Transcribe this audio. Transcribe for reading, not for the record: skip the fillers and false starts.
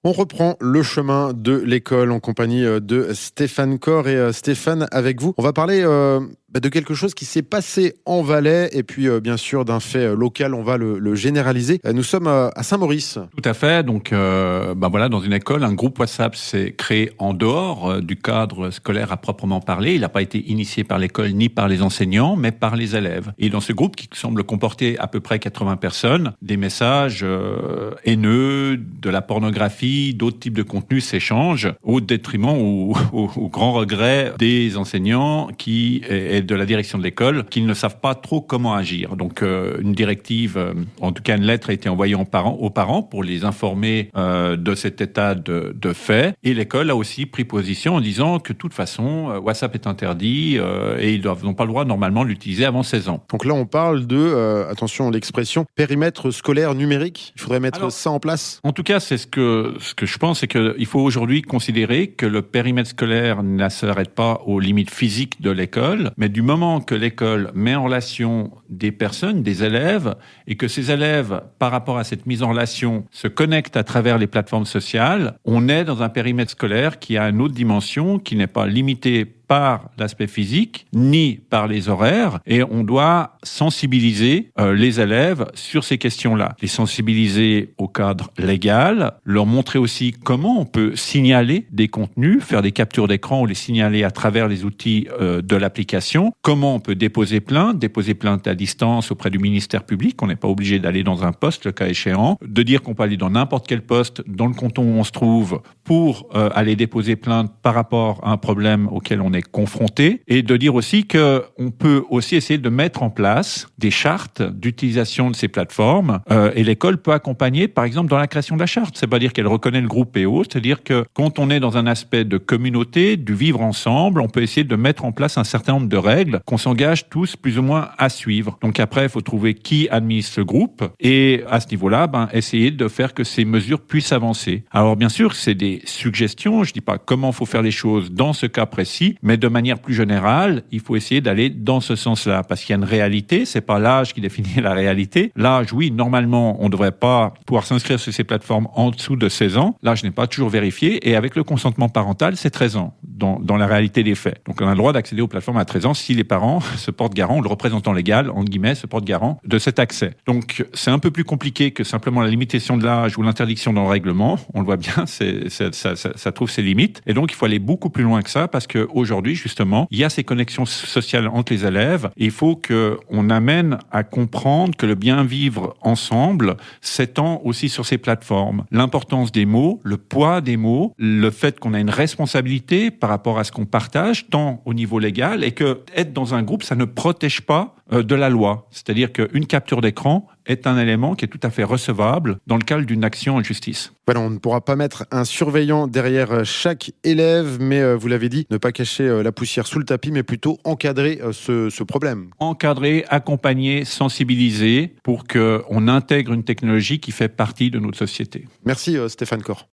On reprend le chemin de l'école en compagnie de Stéphane Corr. Et Stéphane, avec vous, on va parler de quelque chose qui s'est passé en Valais et puis bien sûr d'un fait local, on va le généraliser. Nous sommes à Saint-Maurice. Tout à fait. Donc, voilà, dans une école, un groupe WhatsApp s'est créé en dehors du cadre scolaire à proprement parler. Il n'a pas été initié par l'école ni par les enseignants, mais par les élèves. Et dans ce groupe, qui semble comporter à peu près 80 personnes, des messages haineux, de la pornographie, d'autres types de contenus s'échangent au détriment ou au grand regret des enseignants et de la direction de l'école qui ne savent pas trop comment agir. Donc une directive, en tout cas une lettre a été envoyée aux parents pour les informer de cet état de fait. Et l'école a aussi pris position en disant que de toute façon WhatsApp est interdit et ils n'ont pas le droit normalement de l'utiliser avant 16 ans. Donc là on parle de, attention l'expression, périmètre scolaire numérique. Il faudrait mettre ça en place. En tout cas, c'est ce que je pense, c'est qu'il faut aujourd'hui considérer que le périmètre scolaire ne s'arrête pas aux limites physiques de l'école, mais du moment que l'école met en relation des personnes, des élèves, et que ces élèves, par rapport à cette mise en relation, se connectent à travers les plateformes sociales, on est dans un périmètre scolaire qui a une autre dimension, qui n'est pas limité par l'aspect physique, ni par les horaires, et on doit sensibiliser les élèves sur ces questions-là. Les sensibiliser au cadre légal, leur montrer aussi comment on peut signaler des contenus, faire des captures d'écran ou les signaler à travers les outils de l'application, comment on peut déposer plainte à distance auprès du ministère public, on n'est pas obligé d'aller dans un poste le cas échéant, de dire qu'on peut aller dans n'importe quel poste dans le canton où on se trouve pour aller déposer plainte par rapport à un problème auquel on est confronté, et de dire aussi que on peut aussi essayer de mettre en place des chartes d'utilisation de ces plateformes et l'école peut accompagner par exemple dans la création de la charte. C'est pas dire qu'elle reconnaît le groupe PO, c'est-à-dire que quand on est dans un aspect de communauté, du vivre ensemble, on peut essayer de mettre en place un certain nombre de règles qu'on s'engage tous plus ou moins à suivre. Donc après, il faut trouver qui administre le groupe et à ce niveau-là, essayer de faire que ces mesures puissent avancer. Alors bien sûr, c'est des suggestions, je dis pas comment faut faire les choses dans ce cas précis, mais de manière plus générale, il faut essayer d'aller dans ce sens-là, parce qu'il y a une réalité, c'est pas l'âge qui définit la réalité. L'âge, oui, normalement, on devrait pas pouvoir s'inscrire sur ces plateformes en dessous de 16 ans. L'âge n'est pas toujours vérifié, et avec le consentement parental, c'est 13 ans, dans la réalité des faits. Donc on a le droit d'accéder aux plateformes à 13 ans si les parents se portent garant, ou le représentant légal, entre guillemets, se porte garant de cet accès. Donc c'est un peu plus compliqué que simplement la limitation de l'âge ou l'interdiction dans le règlement. On le voit bien, ça trouve ses limites. Et donc il faut aller beaucoup plus loin que ça, parce qu'aujourd'hui, justement, il y a ces connexions sociales entre les élèves. Et il faut qu'on amène à comprendre que le bien vivre ensemble s'étend aussi sur ces plateformes. L'importance des mots, le poids des mots, le fait qu'on a une responsabilité par rapport à ce qu'on partage, tant au niveau légal, et que être dans un groupe, ça ne protège pas de la loi. C'est-à-dire qu'une capture d'écran est un élément qui est tout à fait recevable dans le cadre d'une action en justice. Voilà, on ne pourra pas mettre un surveillant derrière chaque élève, mais vous l'avez dit, ne pas cacher la poussière sous le tapis, mais plutôt encadrer ce problème. Encadrer, accompagner, sensibiliser pour qu'on intègre une technologie qui fait partie de notre société. Merci Stéphane Corr.